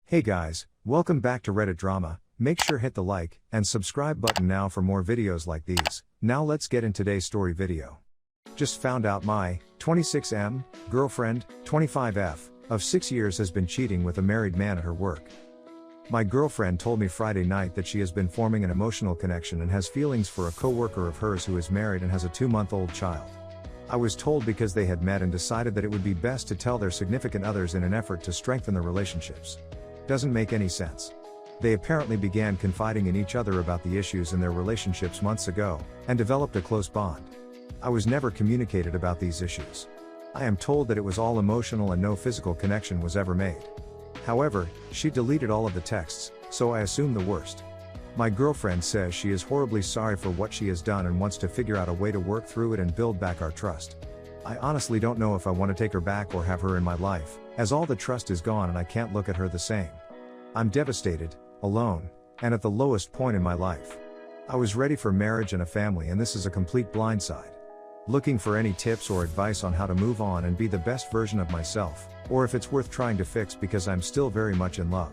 Hey guys, welcome back to Reddit Drama. Make sure hit the like and subscribe button now for more videos like these. Now let's get in today's story video. Just found out my 26M girlfriend, 25F, of 6 years has been cheating with a married man at her work. My girlfriend told me Friday night that she has been forming an emotional connection and has feelings for a coworker of hers who is married and has a 2-month-old child. I was told because they had met and decided that it would be best to tell their significant others in an effort to strengthen the relationships. Doesn't make any sense. They apparently began confiding in each other about the issues in their relationships months ago, and developed a close bond. I was never communicated about these issues. I am told that it was all emotional and no physical connection was ever made. However, she deleted all of the texts, so I assume the worst. My girlfriend says she is horribly sorry for what she has done and wants to figure out a way to work through it and build back our trust. I honestly don't know if I want to take her back or have her in my life, as all the trust is gone and I can't look at her the same. I'm devastated, alone, and at the lowest point in my life. I was ready for marriage and a family, and this is a complete blindside. Looking for any tips or advice on how to move on and be the best version of myself, or if it's worth trying to fix because I'm still very much in love.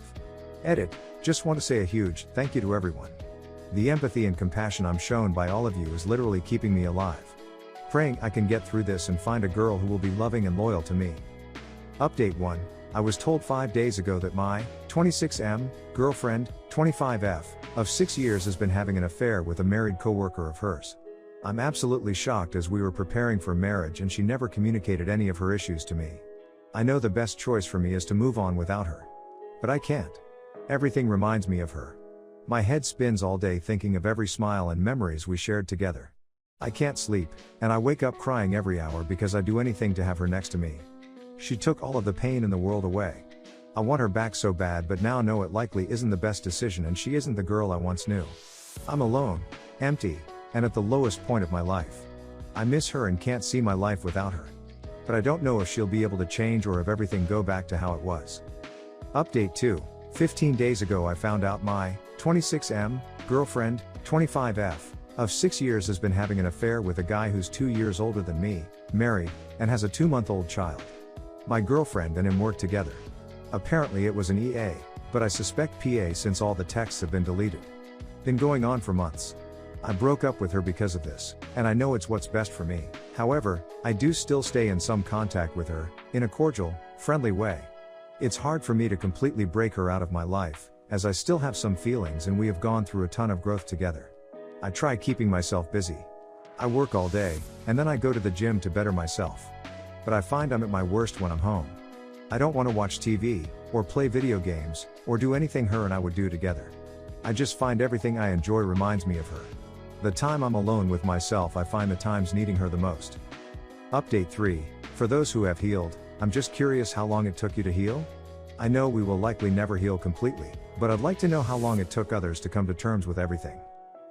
Edit. Just want to say a huge thank you to everyone. The empathy and compassion I'm shown by all of you is literally keeping me alive. Praying I can get through this and find a girl who will be loving and loyal to me. Update 1. I was told 5 days ago that my 26M girlfriend, 25F, of 6 years has been having an affair with a married coworker of hers. I'm absolutely shocked as we were preparing for marriage and she never communicated any of her issues to me. I know the best choice for me is to move on without her. But I can't. Everything reminds me of her. My head spins all day thinking of every smile and memories we shared together. I can't sleep, and I wake up crying every hour because I'd do anything to have her next to me. She took all of the pain in the world away. I want her back so bad, but now know it likely isn't the best decision and she isn't the girl I once knew. I'm alone, empty, and at the lowest point of my life. I miss her and can't see my life without her. But I don't know if she'll be able to change or if everything go back to how it was. Update 2. 15 days ago I found out my 26M girlfriend, 25F, of 6 years has been having an affair with a guy who's 2 years older than me, married, and has a 2-month-old child. My girlfriend and him work together. Apparently it was an EA, but I suspect PA since all the texts have been deleted. Been going on for months. I broke up with her because of this, and I know it's what's best for me. However, I do still stay in some contact with her, in a cordial, friendly way. It's hard for me to completely break her out of my life, as I still have some feelings and we have gone through a ton of growth together. I try keeping myself busy. I work all day, and then I go to the gym to better myself. But I find I'm at my worst when I'm home. I don't want to watch TV, or play video games, or do anything her and I would do together. I just find everything I enjoy reminds me of her. The time I'm alone with myself I find the times needing her the most. Update 3. For those who have healed, I'm just curious how long it took you to heal? I know we will likely never heal completely, but I'd like to know how long it took others to come to terms with everything.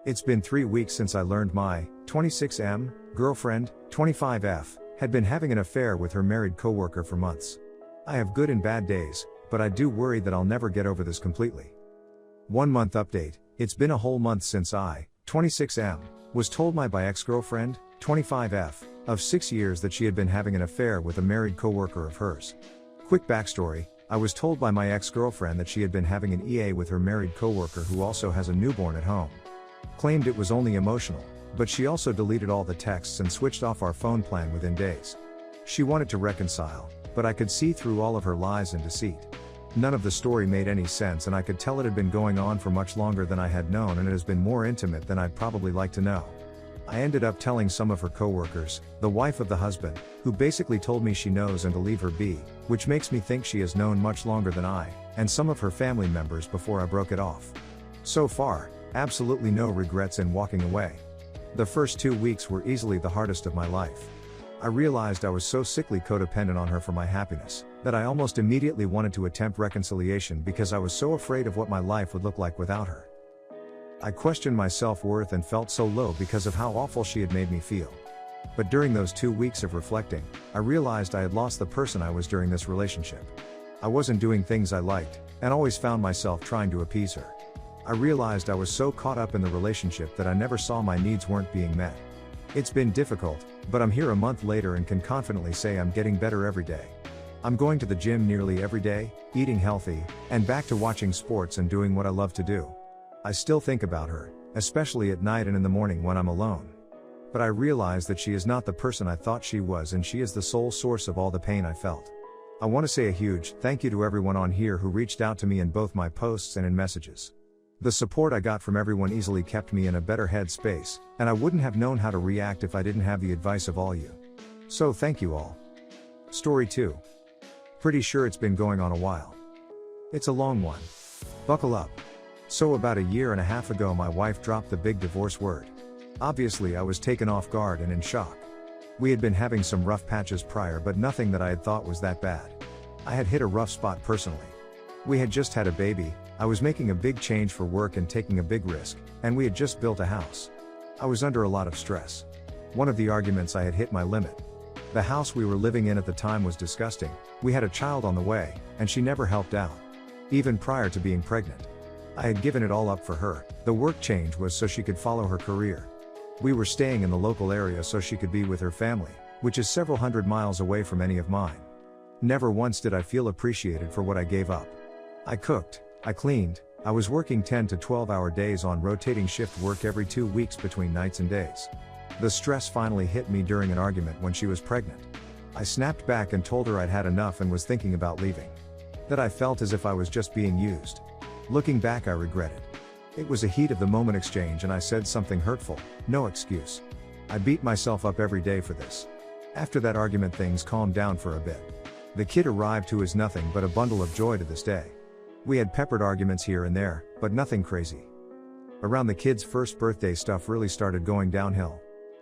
It's been 3 weeks since I learned my 26M girlfriend, 25F, had been having an affair with her married coworker for months. I have good and bad days, but I do worry that I'll never get over this completely. 1 month update. It's been a whole month since I, 26M, was told by ex-girlfriend, 25F, of 6 years that she had been having an affair with a married coworker of hers. Quick backstory. I was told by my ex-girlfriend that she had been having an EA with her married coworker who also has a newborn at home. Claimed it was only emotional, but she also deleted all the texts and switched off our phone plan within days. She wanted to reconcile, but I could see through all of her lies and deceit. None of the story made any sense and I could tell it had been going on for much longer than I had known, and it has been more intimate than I'd probably like to know. I ended up telling some of her coworkers, the wife of the husband, who basically told me she knows and to leave her be, which makes me think she has known much longer than I, and some of her family members before I broke it off. So far, absolutely no regrets in walking away. The first 2 weeks were easily the hardest of my life. I realized I was so sickly codependent on her for my happiness, that I almost immediately wanted to attempt reconciliation because I was so afraid of what my life would look like without her. I questioned my self-worth and felt so low because of how awful she had made me feel. But during those 2 weeks of reflecting, I realized I had lost the person I was during this relationship. I wasn't doing things I liked, and always found myself trying to appease her. I realized I was so caught up in the relationship that I never saw my needs weren't being met. It's been difficult, but I'm here a month later and can confidently say I'm getting better every day. I'm going to the gym nearly every day, eating healthy, and back to watching sports and doing what I love to do. I still think about her, especially at night and in the morning when I'm alone. But I realize that she is not the person I thought she was, and she is the sole source of all the pain I felt. I want to say a huge thank you to everyone on here who reached out to me in both my posts and in messages. The support I got from everyone easily kept me in a better headspace, and I wouldn't have known how to react if I didn't have the advice of all you. So thank you all. Story 2. Pretty sure it's been going on a while. It's a long one. Buckle up. So about a year and a half ago my wife dropped the big divorce word. Obviously I was taken off guard and in shock. We had been having some rough patches prior, but nothing that I had thought was that bad. I had hit a rough spot personally. We had just had a baby, I was making a big change for work and taking a big risk, and we had just built a house. I was under a lot of stress. One of the arguments I had hit my limit. The house we were living in at the time was disgusting, we had a child on the way, and she never helped out. Even prior to being pregnant. I had given it all up for her, the work change was so she could follow her career. We were staying in the local area so she could be with her family, which is several hundred miles away from any of mine. Never once did I feel appreciated for what I gave up. I cooked, I cleaned, I was working 10 to 12-hour days on rotating shift work every 2 weeks between nights and days. The stress finally hit me during an argument when she was pregnant. I snapped back and told her I'd had enough and was thinking about leaving. That I felt as if I was just being used. Looking back, I regret it. It was a heat of the moment exchange and I said something hurtful, no excuse. I beat myself up every day for this. After that argument things calmed down for a bit. The kid arrived who is nothing but a bundle of joy to this day. We had peppered arguments here and there, but nothing crazy. Around the kid's first birthday stuff really started going downhill.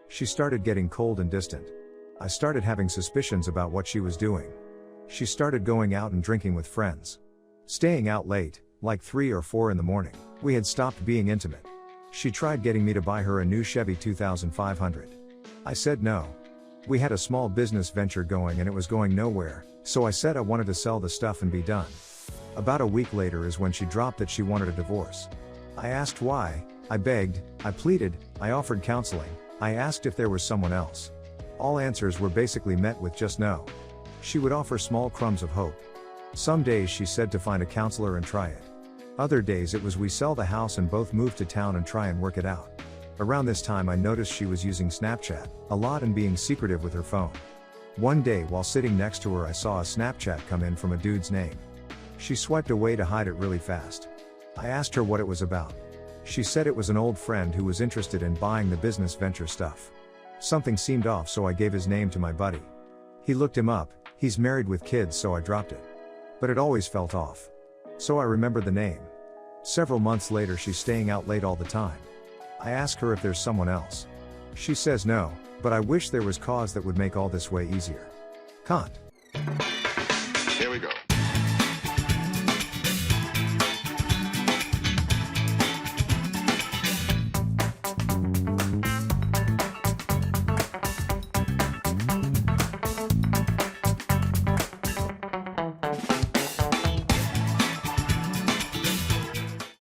She started getting cold and distant. I started having suspicions about what she was doing. She started going out and drinking with friends. Staying out late, like 3 or 4 in the morning. We had stopped being intimate. She tried getting me to buy her a new Chevy 2500. I said no. We had a small business venture going and it was going nowhere, so I said I wanted to sell the stuff and be done. About a week later is when she dropped that she wanted a divorce. I asked why, I begged, I pleaded, I offered counseling, I asked if there was someone else. All answers were basically met with just no. She would offer small crumbs of hope. Some days she said to find a counselor and try it. Other days it was we sell the house and both move to town and try and work it out. Around this time I noticed she was using Snapchat a lot and being secretive with her phone. One day while sitting next to her I saw a Snapchat come in from a dude's name. She swiped away to hide it really fast. I asked her what it was about. She said it was an old friend who was interested in buying the business venture stuff. Something seemed off, so I gave his name to my buddy. He looked him up, he's married with kids, so I dropped it. But it always felt off. So I remembered the name. Several months later she's staying out late all the time. I ask her if there's someone else. She says no, but I wish there was cause that would make all this way easier. Can't.